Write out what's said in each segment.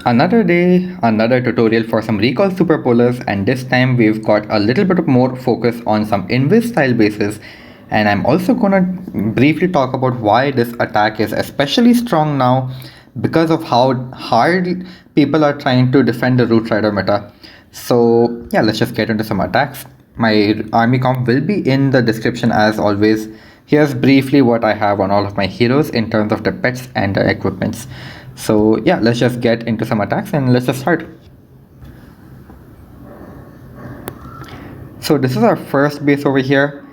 Another day, another tutorial for some recall superpolars, and this time we've got a little bit of more focus on some invis style bases. And I'm also gonna briefly talk about why this attack is especially strong now because of how hard people are trying to defend the Root Rider meta. So yeah, let's just get into some attacks. My army comp will be in the description as always. Here's briefly what I have on all of my heroes in terms of the pets and the equipments. So yeah, let's just get into some attacks and let's just start. So this is our first base over here.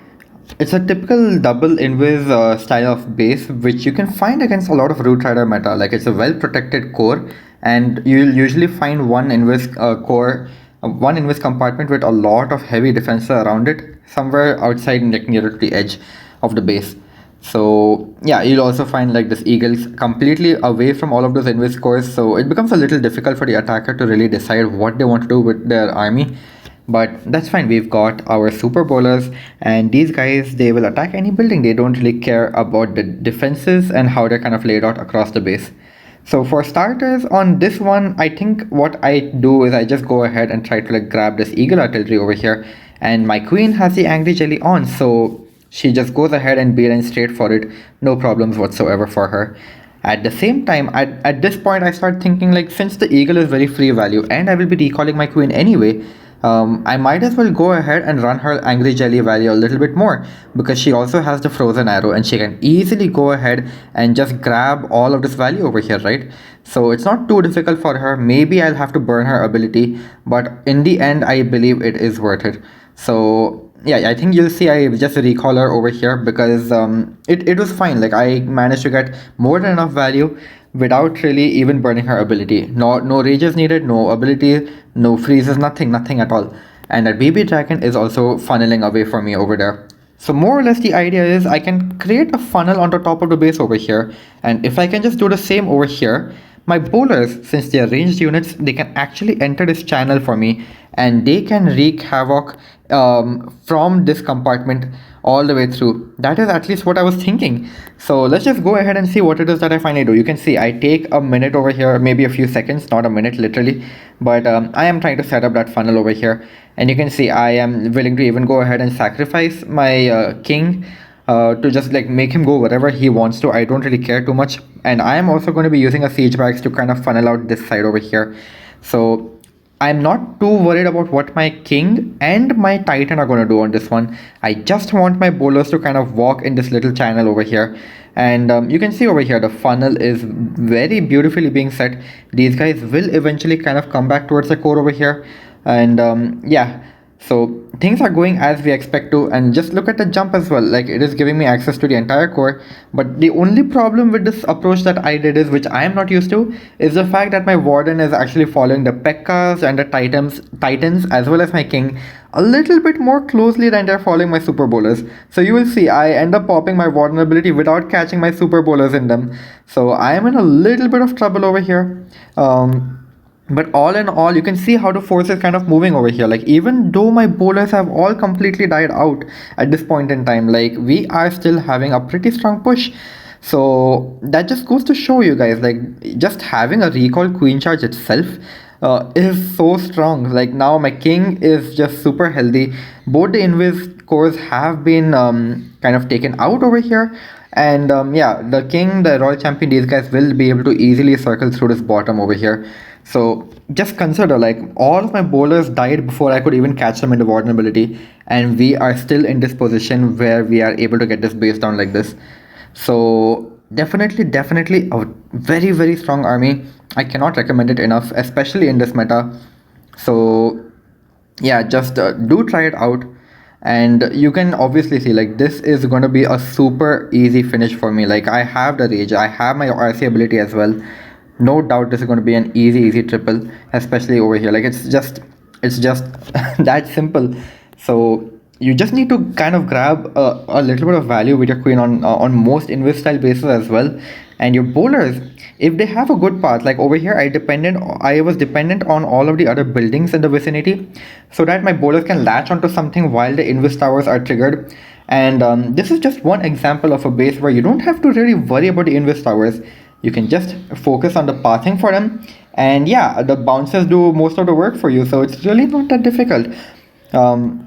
It's a typical double invis style of base which you can find against a lot of Root Rider meta. Like it's a well protected core, and you'll usually find one invis core, one invis compartment with a lot of heavy defense around it, somewhere outside like nearer to the edge of the base. So yeah, you'll also find like this eagles completely away from all of those invis cores, so it becomes a little difficult for the attacker to really decide what they want to do with their army. But that's fine, we've got our super bowlers, and these guys, they will attack any building. They don't really care about the defenses and how they're kind of laid out across the base. So for starters, on this one, I think what I do is I just go ahead and try to like grab this eagle artillery over here, and my queen has the angry jelly on, so she just goes ahead and beeline straight for it, no problems whatsoever for her. At the same time, at this point, I start thinking like, since the eagle is very free value and I will be recalling my queen anyway, I might as well go ahead and run her angry jelly value a little bit more, because she also has the frozen arrow and she can easily go ahead and just grab all of this value over here, right? So it's not too difficult for her. Maybe I'll have to burn her ability, but in the end I believe it is worth it. So yeah, I think you'll see I just recall her over here because it was fine. Like I managed to get more than enough value without really even burning her ability. No rages needed, no ability, no freezes, nothing at all. And that BB Dragon is also funneling away from me over there. So more or less the idea is I can create a funnel on the top of the base over here, and if I can just do the same over here, my bowlers, since they are ranged units, they can actually enter this channel for me, and they can wreak havoc from this compartment all the way through. That is at least what I was thinking. So let's just go ahead and see what it is that I finally do. You can see I take a minute over here, maybe a few seconds, not a minute literally, but I am trying to set up that funnel over here, and you can see I am willing to even go ahead and sacrifice my king to just like make him go wherever he wants to. I don't really care too much, and I am also going to be using a siege barracks to kind of funnel out this side over here. So I'm not too worried about what my king and my titan are going to do on this one. I just want my bowlers to kind of walk in this little channel over here, and you can see over here the funnel is very beautifully being set. These guys will eventually kind of come back towards the core over here, and yeah, so things are going as we expect to. And just look at the jump as well, like it is giving me access to the entire core. But the only problem with this approach that I did is, which I am not used to, is the fact that my warden is actually following the Pekkas and the titans as well as my king a little bit more closely than they're following my super bowlers. So you will see I end up popping my warden ability without catching my super bowlers in them, so I am in a little bit of trouble over here. But all in all, you can see how the force is kind of moving over here. Like even though my bowlers have all completely died out at this point in time, like we are still having a pretty strong push. So that just goes to show you guys, like just having a recall queen charge itself is so strong. Like now my king is just super healthy. Both the invis cores have been kind of taken out over here, and yeah, the king, the royal champion, these guys will be able to easily circle through this bottom over here. So just consider, like all of my bowlers died before I could even catch them in the warden ability, and we are still in this position where we are able to get this base down like this. So definitely a very strong army. I cannot recommend it enough, especially in this meta. So yeah, just do try it out, and you can obviously see like this is going to be a super easy finish for me. Like I have the rage, I have my RC ability as well. No doubt this is going to be an easy triple, especially over here. Like it's just that simple. So you just need to kind of grab a little bit of value with your queen on most invis style bases as well. And your bowlers, if they have a good path, like over here I was dependent on all of the other buildings in the vicinity, so that my bowlers can latch onto something while the invis towers are triggered. And this is just one example of a base where you don't have to really worry about the invis towers. You can just focus on the pathing for them, and yeah, the bounces do most of the work for you, so it's really not that difficult. um,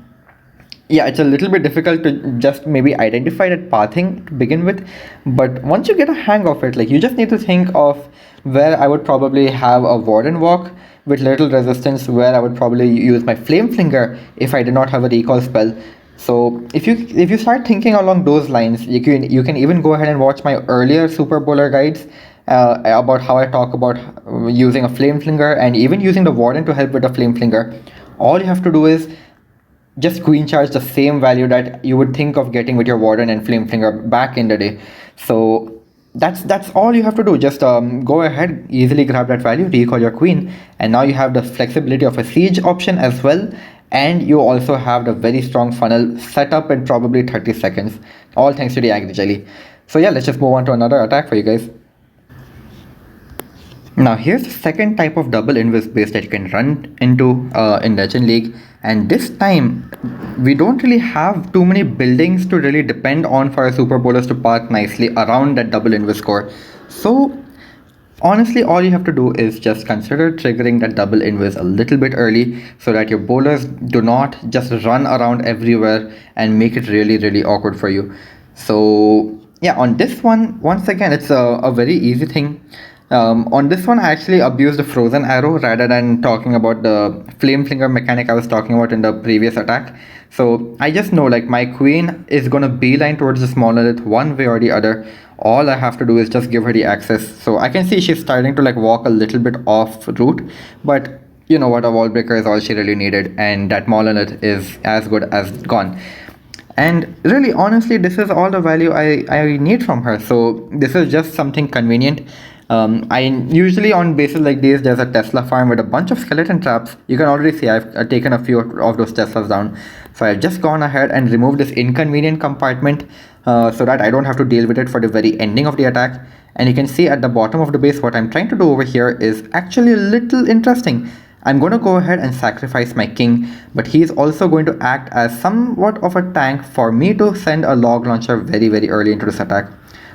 yeah, it's a little bit difficult to just maybe identify that pathing to begin with, but once you get a hang of it, like, you just need to think of where I would probably have a warden walk with little resistance, where I would probably use my flame flinger if I did not have a recall spell. So if you start thinking along those lines, you can even go ahead and watch my earlier super bowler guides about how I talk about using a flame flinger and even using the warden to help with the flame flinger. All you have to do is just queen charge the same value that you would think of getting with your warden and flame flinger back in the day. So that's all you have to do. Just go ahead, easily grab that value, recall your queen, and now you have the flexibility of a siege option as well, and you also have the very strong funnel set up in probably 30 seconds, all thanks to the Agri Jelly. So yeah, let's just move on to another attack for you guys. Now here's the second type of double invis base that you can run into in Legend League, and this time we don't really have too many buildings to really depend on for our super bowlers to park nicely around that double invis core. So honestly, all you have to do is just consider triggering that double invis a little bit early so that your bowlers do not just run around everywhere and make it really awkward for you. So yeah, on this one, once again, it's a very easy thing. On this one, I actually abused the frozen arrow rather than talking about the flame flinger mechanic I was talking about in the previous attack. So I just know, like, my queen is gonna beeline towards the small Lilith one way or the other. All I have to do is just give her the access. So I can see she's starting to like walk a little bit off route, but you know what, a wall breaker is all she really needed, and that Monolith is as good as gone. And really, honestly, this is all the value I need from her. So this is just something convenient. I usually, on bases like these, there's a Tesla farm with a bunch of skeleton traps. You can already see I've taken a few of those Teslas down. So I've just gone ahead and removed this inconvenient compartment so that I don't have to deal with it for the very ending of the attack. And you can see at the bottom of the base, what I'm trying to do over here is actually a little interesting. I'm going to go ahead and sacrifice my king, but he's also going to act as somewhat of a tank for me to send a log launcher very early into this attack.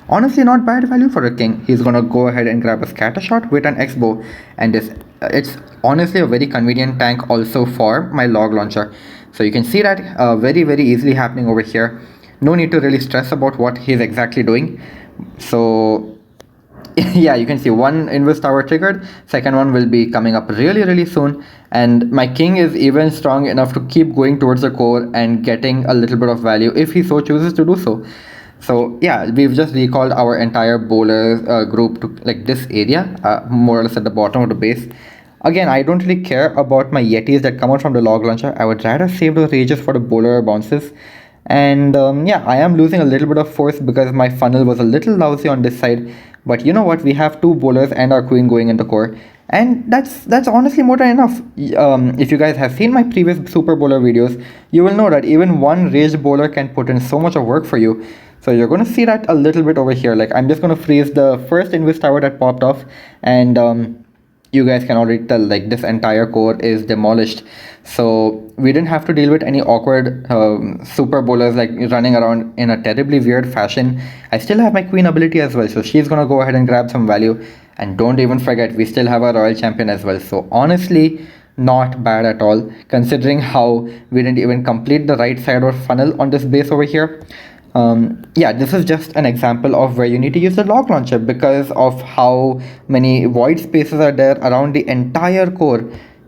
Honestly, not bad value for a king. He's gonna go ahead and grab a scatter shot with an X-bow, and it's honestly a very convenient tank also for my log launcher. So you can see that very easily happening over here. No need to really stress about what he's exactly doing. So yeah, you can see one invis tower triggered, second one will be coming up really soon, and my king is even strong enough to keep going towards the core and getting a little bit of value if he so chooses to do so. So yeah, we've just recalled our entire bowler group to like this area, more or less at the bottom of the base. Again, I don't really care about my Yetis that come out from the log launcher. I would rather save those rages for the bowler bounces. And yeah, I am losing a little bit of force because my funnel was a little lousy on this side. But you know what? We have two bowlers and our queen going in the core. And that's honestly more than enough. If you guys have seen my previous super bowler videos, you will know that even one raged bowler can put in so much of work for you. So you're going to see that a little bit over here. Like, I'm just going to freeze the first invis tower that popped off, and you guys can already tell, like, this entire core is demolished. So we didn't have to deal with any awkward super bowlers like running around in a terribly weird fashion. I still have my queen ability as well, so she's going to go ahead and grab some value. And don't even forget, we still have a royal champion as well. So honestly, not bad at all, considering how we didn't even complete the right side of funnel on this base over here. Yeah, this is just an example of where you need to use the log launcher because of how many void spaces are there around the entire core.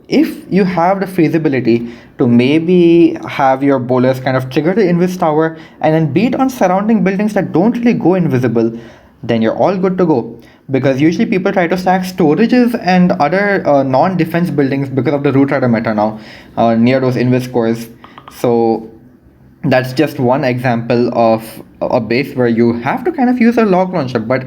If you have the feasibility to maybe have your bowlers kind of trigger the invis tower and then beat on surrounding buildings that don't really go invisible, then you're all good to go. Because usually people try to stack storages and other non-defense buildings because of the Root Rider meta now near those invis cores. So that's just one example of a base where you have to kind of use a log launcher, but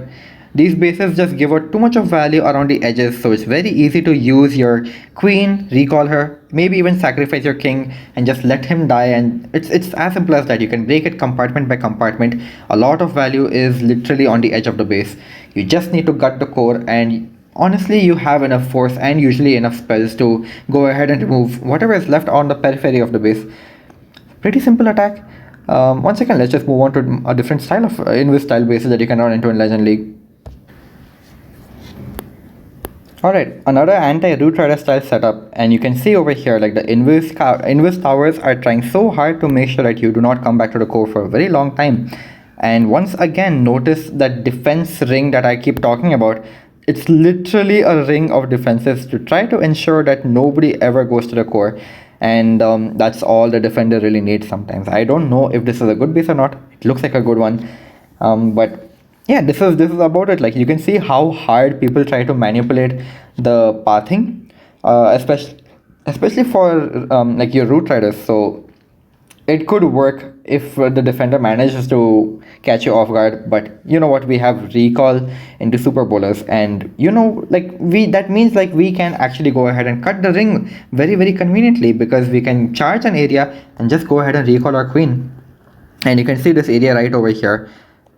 these bases just give out too much of value around the edges, so it's very easy to use your queen, recall her, maybe even sacrifice your king and just let him die, and it's as simple as that. You can break it compartment by compartment. A lot of value is literally on the edge of the base. You just need to gut the core, and honestly, you have enough force and usually enough spells to go ahead and remove whatever is left on the periphery of the base. Pretty simple attack. Once again, let's just move on to a different style of invis style bases that you can run into in Legend League. Alright, another anti-root rider style setup, and you can see over here like the invis towers are trying so hard to make sure that you do not come back to the core for a very long time. And once again, notice that defense ring that I keep talking about. It's literally a ring of defenses to try to ensure that nobody ever goes to the core. And that's all the defender really needs sometimes. I don't know if this is a good base or not. It looks like a good one. But yeah, this is about it. Like you can see how hard people try to manipulate the pathing, especially for like your root riders. So it could work if the defender manages to catch you off guard, but you know what, we have recall into super bowlers, and you know, like we that means like we can actually go ahead and cut the ring very very conveniently, because we can charge an area and just go ahead and recall our queen. And you can see this area right over here.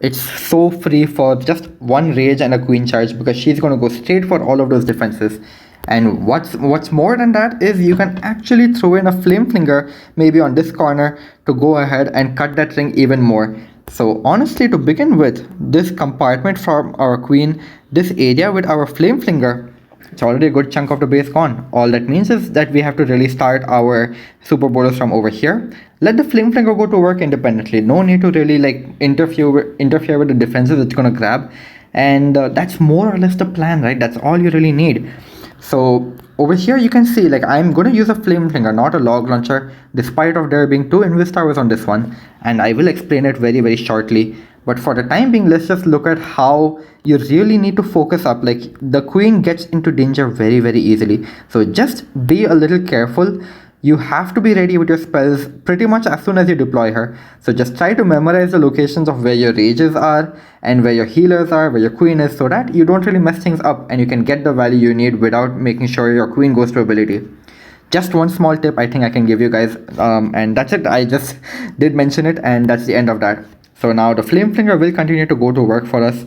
It's so free for just one rage and a queen charge, because she's going to go straight for all of those defenses. And what's more than that is you can actually throw in a flame flinger maybe on this corner to go ahead and cut that ring even more. So honestly, to begin with, this compartment from our queen, this area with our flame flinger, it's already a good chunk of the base gone. All that means is that we have to really start our super bowlers from over here. Let the flame flinger go to work independently. No need to really like interfere with the defenses it's gonna grab, and that's more or less the plan, right? That's all you really need. So over here you can see like I'm going to use a flame flinger, not a log launcher, despite of there being two invis towers on this one, and I will explain it very very shortly. But for the time being, let's just look at how you really need to focus up. Like the queen gets into danger very very easily, so just be a little careful. You have to be ready with your spells pretty much as soon as you deploy her. So just try to memorize the locations of where your rages are and where your healers are, where your queen is, so that you don't really mess things up and you can get the value you need without making sure your queen goes to ability. Just one small tip I think I can give you guys, and that's it. I just did mention it, and that's the end of that. So now the flame flinger will continue to go to work for us.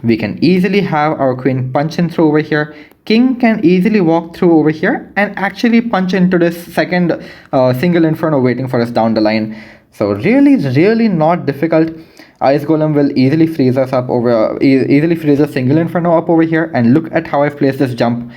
We can easily have our queen punch in through over here. King can easily walk through over here and actually punch into this second single inferno waiting for us down the line. So really really not difficult. Ice Golem will easily freeze us up over easily freeze a single inferno up over here, and look at how I've placed this jump.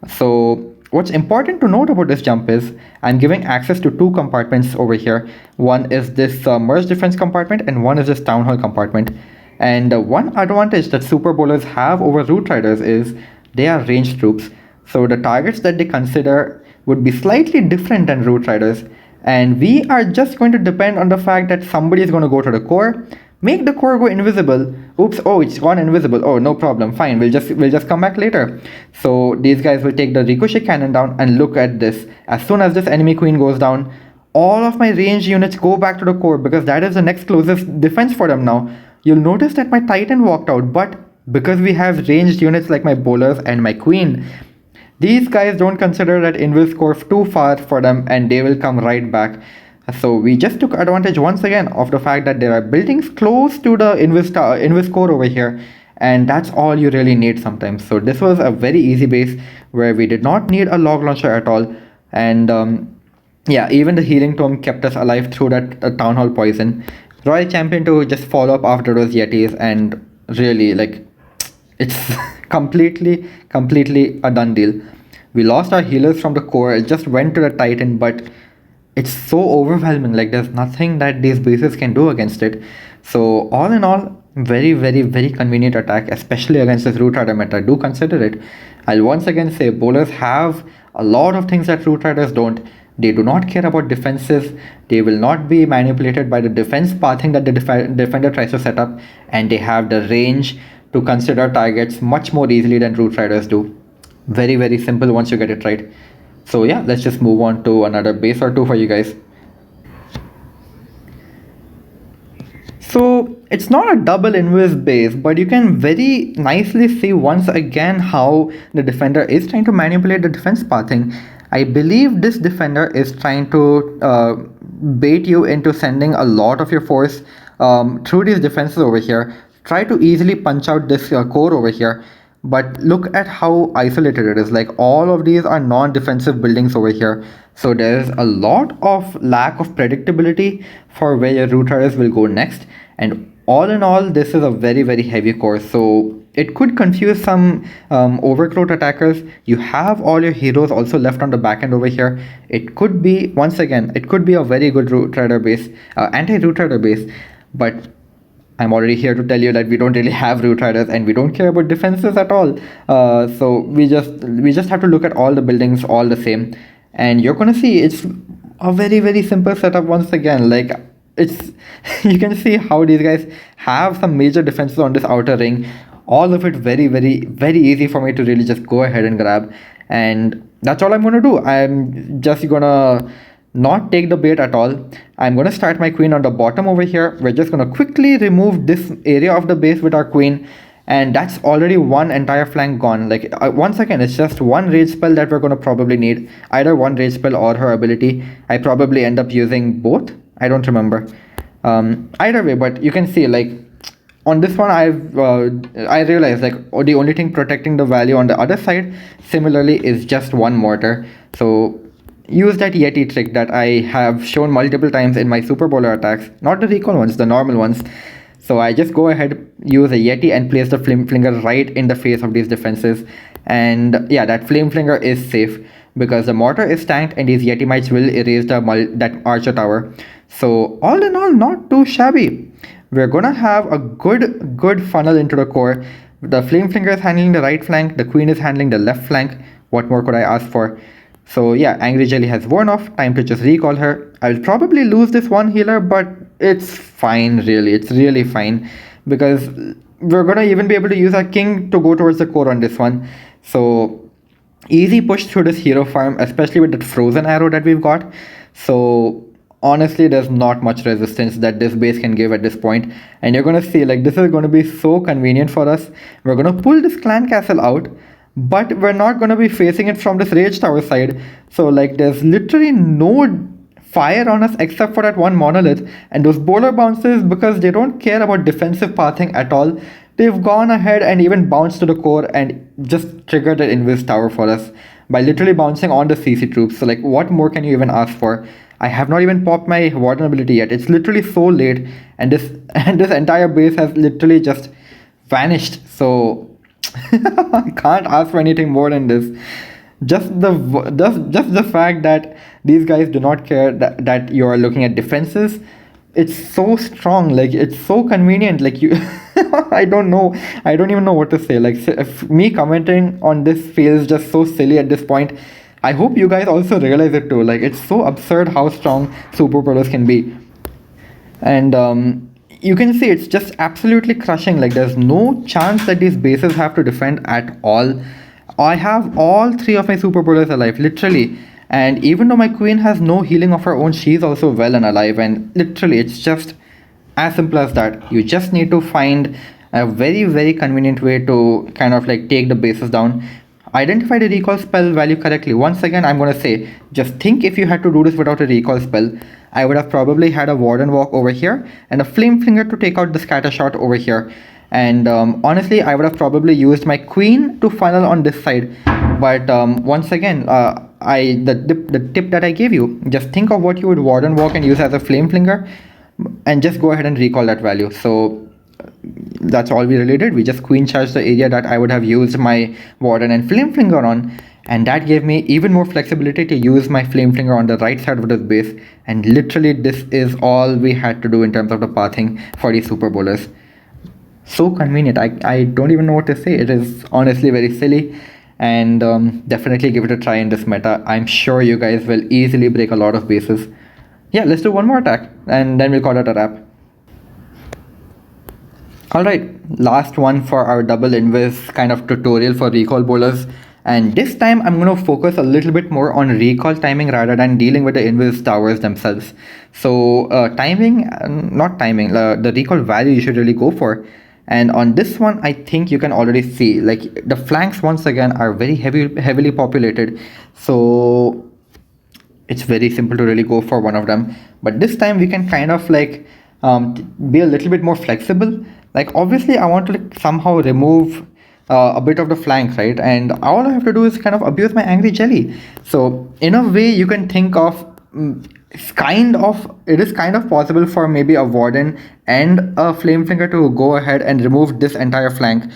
So what's important to note about this jump is I'm giving access to two compartments over here. One is this merge defense compartment, and one is this town hall compartment. And one advantage that super bowlers have over root riders is they are ranged troops. So the targets that they consider would be slightly different than root riders. And we are just going to depend on the fact that somebody is going to go to the core, make the core go invisible. Oops, oh, it's gone invisible. Oh, no problem. Fine, we'll just come back later. So these guys will take the ricochet cannon down, and look at this. As soon as this enemy queen goes down, all of my ranged units go back to the core, because that is the next closest defense for them now. You'll notice that my Titan walked out, but because we have ranged units like my bowlers and my queen, these guys don't consider that invis core too far for them, and they will come right back. So we just took advantage once again of the fact that there are buildings close to the invis core over here, and that's all you really need sometimes. So this was a very easy base where we did not need a log launcher at all, and yeah, even the healing tome kept us alive through that town hall poison. Royal Champion to just follow up after those Yetis, and really like it's completely a done deal. We lost our healers from the core, it just went to the Titan, but it's so overwhelming. Like there's nothing that these bases can do against it. So all in all, very very convenient attack, especially against this root rider meta. Do consider it. I'll once again say bowlers have a lot of things that root riders don't. They do not care about defenses. They will not be manipulated by the defense pathing that the defender tries to set up, and they have the range to consider targets much more easily than root riders do. Very very simple once you get it right. So yeah, let's just move on to another base or two for you guys. So it's not a double invis base, but you can very nicely see once again how the defender is trying to manipulate the defense pathing. I believe this defender is trying to bait you into sending a lot of your force through these defenses over here. Try to easily punch out this core over here. But look at how isolated it is. Like all of these are non-defensive buildings over here. So there's a lot of lack of predictability for where your root riders will go next. And all in all, this is a very very heavy core. So it could confuse some overgrowth attackers. You have all your heroes also left on the back end over here. It could be, once again, it could be a very good root rider base, anti-root rider base, but I'm already here to tell you that we don't really have root riders and we don't care about defenses at all. So we just have to look at all the buildings all the same, and you're gonna see it's a very very simple setup once again. Like it's you can see how these guys have some major defenses on this outer ring. All of it very very very easy for me to really just go ahead and grab, and that's all I'm gonna do. I'm just gonna not take the bait at all. I'm going to start my queen on the bottom over here. We're just going to quickly remove this area of the base with our queen, and that's already one entire flank gone. Like once again, it's just one rage spell that we're going to probably need, either one rage spell or her ability. I probably end up using both, I don't remember. Either way, but you can see like on this one I realized like the only thing protecting the value on the other side similarly is just one mortar. So use that Yeti trick that I have shown multiple times in my Super Bowler attacks, not the recall ones, the normal ones. So I just go ahead, use a Yeti and place the Flame Flinger right in the face of these defenses. And yeah, that Flame Flinger is safe because the mortar is tanked and these Yeti Mites will erase that Archer Tower. So all in all, not too shabby. We're gonna have a good funnel into the core. The Flame Flinger is handling the right flank, the Queen is handling the left flank. What more could I ask for? So yeah, Angry Jelly has worn off, time to just recall her. I'll probably lose this one healer, but it's fine really, it's really fine. Because we're gonna even be able to use our king to go towards the core on this one. So easy push through this hero farm, especially with that frozen arrow that we've got. So honestly, there's not much resistance that this base can give at this point. And you're gonna see like this is gonna be so convenient for us. We're gonna pull this clan castle out, but we're not going to be facing it from this rage tower side. So like there's literally no fire on us except for that one monolith, and those boulder bounces, because they don't care about defensive pathing at all, they've gone ahead and even bounced to the core and just triggered the invis tower for us by literally bouncing on the CC troops. So like what more can you even ask for? I have not even popped my warden ability yet. It's literally so late, and this entire base has literally just vanished. So I can't ask for anything more than this. Just the fact that these guys do not care that you are looking at defenses, it's so strong. Like it's so convenient. Like you, I don't know. I don't even know what to say. Like if me commenting on this feels just so silly at this point. I hope you guys also realize it too. Like it's so absurd how strong Super Bowlers can be, and you can see it's just absolutely crushing. Like there's no chance that these bases have to defend at all. I have all three of my Super Bowlers alive, literally. And even though my queen has no healing of her own, she's also well and alive. And literally, it's just as simple as that. You just need to find a very, very convenient way to kind of like take the bases down. Identify the recall spell value correctly. Once again, I'm going to say, just think if you had to do this without a recall spell. I would have probably had a Warden Walk over here and a Flame Flinger to take out the Scatter Shot over here. And honestly, I would have probably used my Queen to funnel on this side. But once again, the tip that I gave you, just think of what you would Warden Walk and use as a Flame Flinger, and just go ahead and recall that value. So that's all we really did. We just queen charged the area that I would have used my Warden and Flame Flinger on, and that gave me even more flexibility to use my Flame Flinger on the right side of this base. And literally this is all we had to do in terms of the pathing for these Super Bowlers. So convenient. I don't even know what to say. It is honestly very silly, and definitely give it a try in this meta. I'm sure you guys will easily break a lot of bases. Yeah, let's do one more attack and then we'll call it a wrap. Alright, last one for our double invis kind of tutorial for recall bowlers, and this time I'm going to focus a little bit more on recall timing rather than dealing with the invis towers themselves. So the recall value you should really go for. And on this one, I think you can already see like the flanks once again are very heavily populated, so it's very simple to really go for one of them. But this time we can kind of like be a little bit more flexible. Like obviously I want to like somehow remove a bit of the flank, right? And all I have to do is kind of abuse my Angry Jelly. So in a way you can think of it is kind of possible for maybe a Warden and a Flame Flinger to go ahead and remove this entire flank.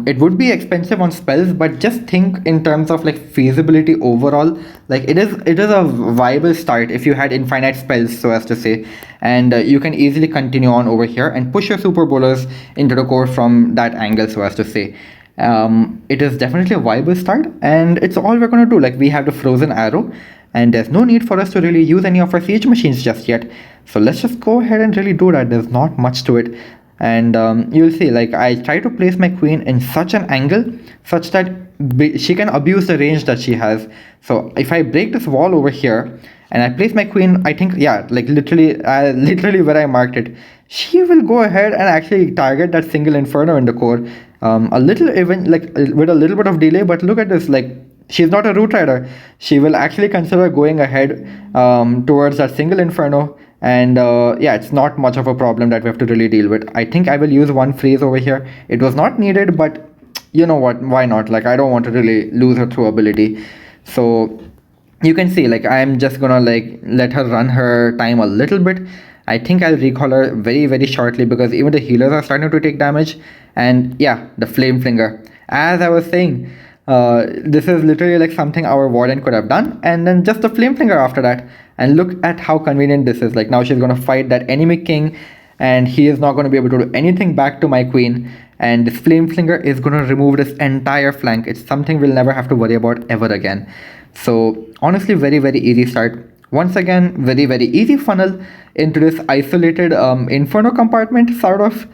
It would be expensive on spells, but just think in terms of like feasibility overall. Like it is a viable start if you had infinite spells, so as to say, and you can easily continue on over here and push your super bowlers into the core from that angle, so as to say. It is definitely a viable start, and it's all we're gonna do. Like we have the frozen arrow, and there's no need for us to really use any of our siege machines just yet. So let's just go ahead and really do that. There's not much to it, and you'll see. Like I try to place my queen in such an angle such that she can abuse the range that she has. So if I break this wall over here and I place my queen, I think, yeah, like literally where I marked it, she will go ahead and actually target that single inferno in the core. A little even like with a little bit of delay, but look at this. Like she's not a root rider. She will actually consider going ahead towards that single inferno, and yeah, it's not much of a problem that we have to really deal with. I think I will use one freeze over here. It was not needed, but you know what, why not? Like I don't want to really lose her throw ability. So you can see, like I'm just gonna like let her run her time a little bit. I think I'll recall her very shortly, because even the healers are starting to take damage. And yeah, the flame flinger, as I was saying, this is literally like something our warden could have done, and then just the flame flinger after that. And look at how convenient this is. Like now she's going to fight that enemy king, and he is not going to be able to do anything back to my queen, and this flame flinger is going to remove this entire flank. It's something we'll never have to worry about ever again. So honestly, very easy start. Once again, very easy funnel into this isolated inferno compartment, sort of.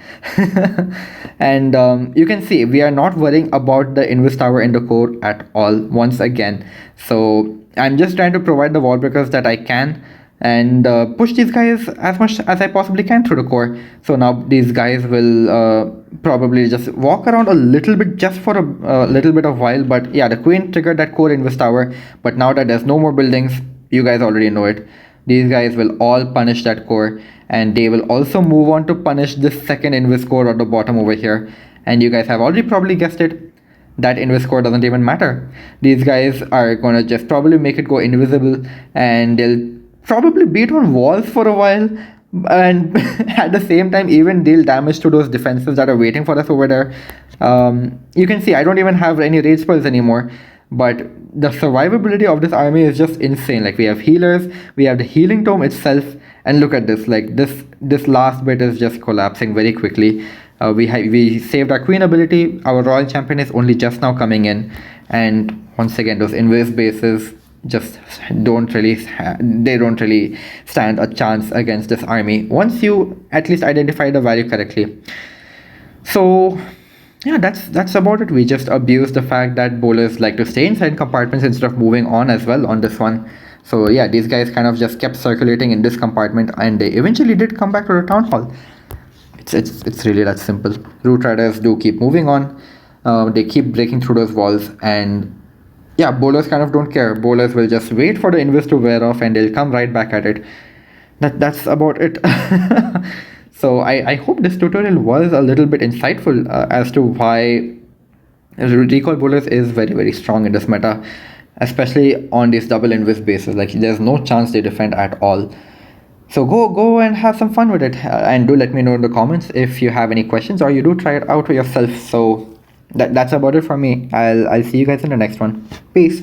And you can see we are not worrying about the invis tower in the core at all once again. So I'm just trying to provide the wall breakers that I can, and push these guys as much as I possibly can through the core. So now these guys will probably just walk around a little bit, just for a little bit of while. But yeah, the queen triggered that core invis tower, but now that there's no more buildings, you guys already know it, these guys will all punish that core, and they will also move on to punish this second invis core at the bottom over here. And you guys have already probably guessed it, that invis core doesn't even matter. These guys are gonna just probably make it go invisible, and they'll probably beat on walls for a while, and at the same time even deal damage to those defenses that are waiting for us over there. You can see I don't even have any rage spells anymore, but the survivability of this army is just insane. Like we have healers, we have the healing tome itself, and look at this. Like this last bit is just collapsing very quickly. We saved our queen ability. Our royal champion is only just now coming in, and once again those invis bases just don't really stand a chance against this army once you at least identify the value correctly. So yeah, that's about it. We just abuse the fact that bowlers like to stay inside compartments instead of moving on as well on this one. So yeah, these guys kind of just kept circulating in this compartment, and they eventually did come back to the town hall. It's really that simple. Root riders do keep moving on. They keep breaking through those walls, and yeah, bowlers kind of don't care. Bowlers will just wait for the invis to wear off, and they'll come right back at it. That's about it. So I hope this tutorial was a little bit insightful as to why recall bowlers is very strong in this meta, especially on these double invis bases. Like there's no chance they defend at all. So go and have some fun with it, and do let me know in the comments if you have any questions or you do try it out for yourself. So that's about it from me. I'll see you guys in the next one. Peace.